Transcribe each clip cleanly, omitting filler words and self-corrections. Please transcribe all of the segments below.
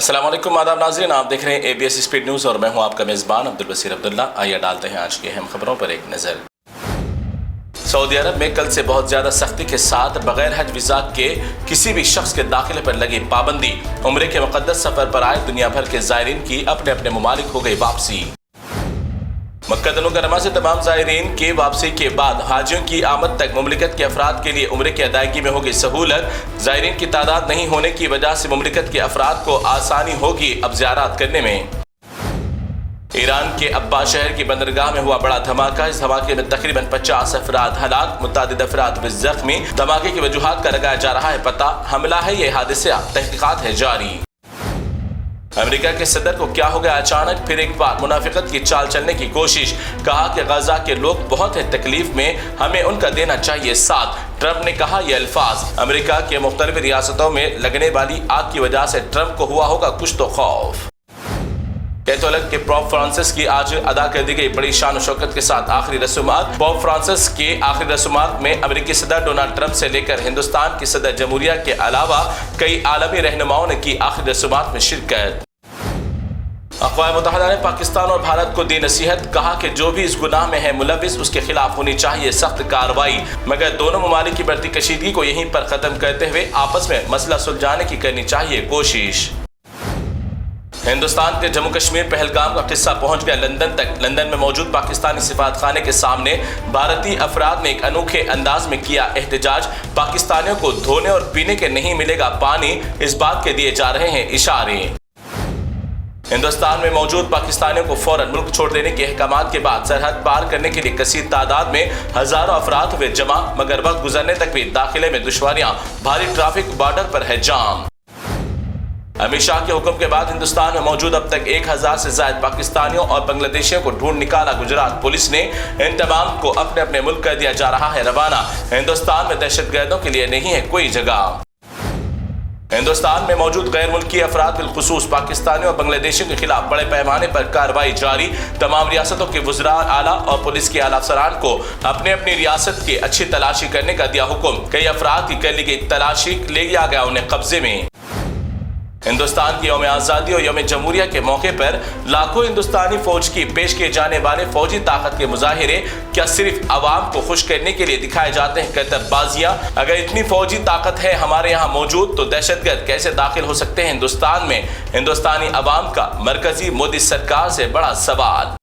अस्सलाम वालेकुम आदाब नाज़रीन, आप देख रहे हैं ABS स्पीड न्यूज़ और मैं हूं आपका मेज़बान अब्दुल बसीर अब्दुल्ला। आइए डालते हैं आज की अहम खबरों पर एक नज़र। सऊदी अरब में कल से बहुत ज़्यादा सख्ती के साथ बगैर हज वीज़ा के किसी भी शख्स के दाखिले पर लगी पाबंदी। उम्रे के मुक़द्दस सफ़र पर आए दुनिया भर के ज़ायरीन की अपने अपने ममालिक हो गई वापसी। मक्का मुकर्रमा से तमाम ज़ायरीन की वापसी के बाद हाजियों की आमद तक मुमलिकत के अफराद के लिए उम्रे की अदायगी में होगी सहूलत। ज़ायरीन की तादाद नहीं होने की वजह से मुमलिकत के अफराद को आसानी होगी अब ज़ियारत करने में। ईरान के अब्बा शहर की बंदरगाह में हुआ बड़ा धमाका। इस धमाके में तकरीबन 50 अफराद हलाक, मुतादिद अफराद भी जख्मी। धमाके की वजूहात का लगाया जा रहा है पता। हमला है ये हादसा, तहकीकात है जारी। अमेरिका के सदर को क्या हो गया अचानक, फिर एक बार मुनाफिकत की चाल चलने की कोशिश। कहा कि गजा के लोग बहुत है तकलीफ में, हमें उनका देना चाहिए साथ। ट्रंप ने कहा ये अल्फाज। अमेरिका के मुख्तलिफ रियासतों में लगने वाली आग की वजह से ट्रंप को हुआ होगा कुछ तो खौफ। कैथोलिक के पोप फ्रांसिस की आज अदा कर दी गई बड़ी शान और शौकत के साथ आखिरी रसूमात। पोप फ्रांसिस के आखिरी रसूमात में अमेरिकी सदर डोनाल्ड ट्रंप से लेकर हिंदुस्तान की सदर जमहूरिया के अलावा कई आलमी रहनुमाओं ने की आखिरी रसूमात में शिरकत। अक़वाम मुत्तहिदा ने पाकिस्तान और भारत को दी नसीहत। कहा कि जो भी इस गुनाह में है मुलविस, उसके खिलाफ होनी चाहिए सख्त कार्रवाई, मगर दोनों ममालिक की बढ़ती कशीदगी को यहीं पर खत्म करते हुए आपस में मसला सुलझाने की करनी चाहिए कोशिश। हिंदुस्तान के जम्मू कश्मीर पहलगाम का किस्सा पहुंच गया लंदन तक। लंदन में मौजूद पाकिस्तानी सिफारतखाने के सामने भारतीय अफराद ने एक अनोखे अंदाज में किया एहतजाज। पाकिस्तानियों को धोने और पीने के नहीं मिलेगा पानी, इस बात के दिए जा रहे हैं इशारे। हिंदुस्तान में मौजूद पाकिस्तानियों को फौरन मुल्क छोड़ देने के अहकामात के बाद सरहद पार करने के लिए कसीर तादाद में हजारों अफराद हुए जमा, मगर वक्त गुजरने तक भी दाखिले में दुश्वारियां, भारी ट्रैफिक बॉर्डर पर है जाम। अमित शाह के हुक्म के बाद हिंदुस्तान में मौजूद अब तक 1000 से ज्यादा पाकिस्तानियों और बांग्लादेशियों को ढूंढ निकाला गुजरात पुलिस ने। इन तमाम को अपने अपने मुल्क कर दिया जा रहा है रवाना। हिंदुस्तान में दहशतगर्दों के लिए नहीं है कोई जगह। हिंदुस्तान में मौजूद गैर मुल्की अफराद बिलखुसूस पाकिस्तानियों और बांग्लादेशियों के खिलाफ बड़े पैमाने पर कार्रवाई जारी। तमाम रियासतों के वज़रा आला और पुलिस के आला अफसरान को अपने अपनी रियासत की अच्छी तलाशी करने का दिया हुक्म। कई अफराद की कर ली गई तलाशी, ले लिया गया उन्हें कब्जे में। हिंदुस्तान की यौम आज़ादी और यौम जमहूरिया के मौके पर लाखों हिंदुस्तानी फौज की पेश किए जाने वाले फौजी ताकत के मुजाहिरे क्या सिर्फ आवाम को खुश करने के लिए दिखाए जाते हैं करतबबाजियां? अगर इतनी फौजी ताकत है हमारे यहाँ मौजूद तो दहशतगर्द कैसे दाखिल हो सकते हैं हिंदुस्तान में? हिंदुस्तानी अवाम का मरकजी मोदी सरकार से बड़ा सवाल।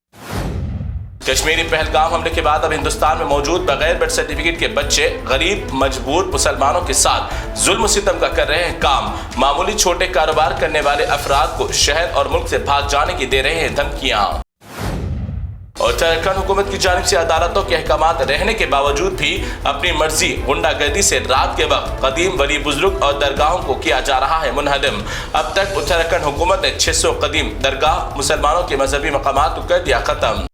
कश्मीरी पहलगाम हमले के बाद अब हिंदुस्तान में मौजूद बगैर बर्थ सर्टिफिकेट के बच्चे गरीब मजबूर मुसलमानों के साथ जुल्म सितम का कर रहे हैं काम। मामूली छोटे कारोबार करने वाले अफराद को शहर और मुल्क से भाग जाने की दे रहे हैं धमकियां। और उत्तराखंड हुकूमत की जानिब से अदालतों के अहकामात रहने के बावजूद भी अपनी मर्जी गुंडागर्दी से रात के वक्त कदीम वली बुजुर्ग और दरगाहों को किया जा रहा है मुनहदम। अब तक उत्तराखंड हुकूमत ने 600 कदीम दरगाह मुसलमानों के मजहबी मकामात को कर दिया खत्म।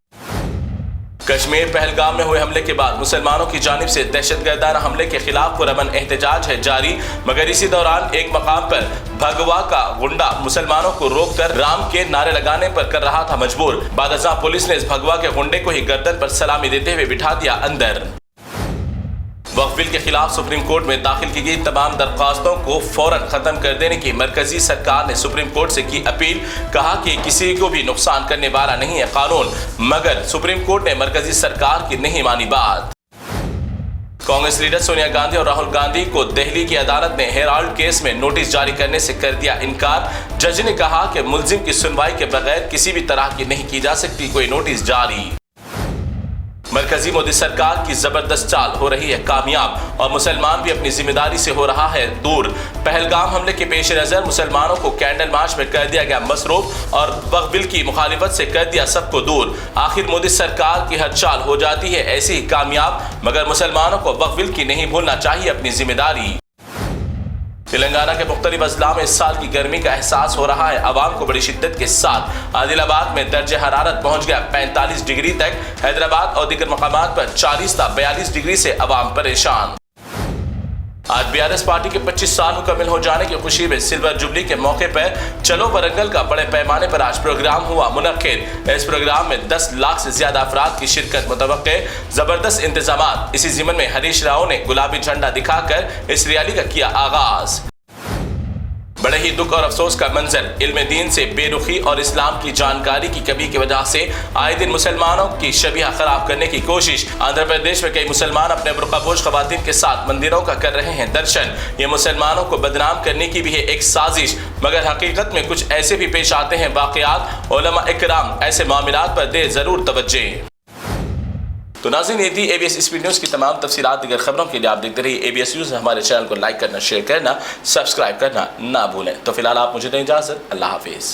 कश्मीर पहलगाम में हुए हमले के बाद मुसलमानों की जानिब से दहशतगर्दाना हमले के खिलाफ पुरअमन एहतजाज है जारी, मगर इसी दौरान एक मकाम पर भगवा का गुंडा मुसलमानों को रोककर राम के नारे लगाने पर कर रहा था मजबूर। बादशाह पुलिस ने इस भगवा के गुंडे को ही गर्दन पर सलामी देते हुए बिठा दिया अंदर। वक्फ बिल के खिलाफ सुप्रीम कोर्ट में दाखिल की गई तमाम दरख्वास्तों को फौरन खत्म कर देने की मरकजी सरकार ने सुप्रीम कोर्ट से की अपील। कहा कि किसी को भी नुकसान करने वाला नहीं है कानून, मगर सुप्रीम कोर्ट ने मरकजी सरकार की नहीं मानी बात। कांग्रेस लीडर सोनिया गांधी और राहुल गांधी को दिल्ली की अदालत ने हेराल्ड केस में नोटिस जारी करने से कर दिया इनकार। जज ने कहा कि मुल्जिम की सुनवाई के बगैर किसी भी तरह की नहीं की जा सकती कोई नोटिस जारी। मरकजी मोदी सरकार की जबरदस्त चाल हो रही है कामयाब और मुसलमान भी अपनी जिम्मेदारी से हो रहा है दूर। पहलगाम हमले के पेश नजर मुसलमानों को कैंडल मार्च में कर दिया गया मसरूफ और वक्फ बिल की मुखालिफत से कर दिया सबको दूर। आखिर मोदी सरकार की हर चाल हो जाती है ऐसी ही कामयाब, मगर मुसलमानों को वक्फ बिल की नहीं भूलना चाहिए अपनी जिम्मेदारी। तेलंगाना के मुख्तलिफ अजला में इस साल की गर्मी का एहसास हो रहा है अवाम को बड़ी शिद्दत के साथ। आदिलाबाद में दर्ज हरारत पहुंच गया 45 डिग्री तक। हैदराबाद और दीगर मकामात पर 40 था 42 डिग्री से अवाम परेशान। आज BRS पार्टी के 25 साल मुकम्मल हो जाने की खुशी में सिल्वर जुबली के मौके पर चलो वरंगल का बड़े पैमाने पर आज प्रोग्राम हुआ मुनक्किद। इस प्रोग्राम में 10 लाख से ज्यादा अफराद की शिरकत मुतवक्के। जबरदस्त इंतजामात। इसी जिमन में हरीश राव ने गुलाबी झंडा दिखाकर इस रैली का किया आगाज। बड़े ही दुख और अफसोस का मंजर, इल्म दीन से बेरुखी और इस्लाम की जानकारी की कमी की वजह से आए दिन मुसलमानों की शबीहा खराब करने की कोशिश। आंध्र प्रदेश में कई मुसलमान अपने बुर्कापोश खवातीन के साथ मंदिरों का कर रहे हैं दर्शन। ये मुसलमानों को बदनाम करने की भी है एक साजिश, मगर हकीकत में कुछ ऐसे भी पेश आते हैं वाक़यात। उलमा इकराम ऐसे मामलात पर दे जरूर तवज्जो। तो नाज़रीन, ये थी ABS स्पीड न्यूज़ की तमाम तफसीलात। दीगर खबरों के लिए आप देखते रहिए ABS न्यूज़। हमारे चैनल को लाइक करना, शेयर करना, सब्सक्राइब करना ना भूलें। तो फिलहाल आप मुझे दें इजाज़त। अल्लाह हाफिज़।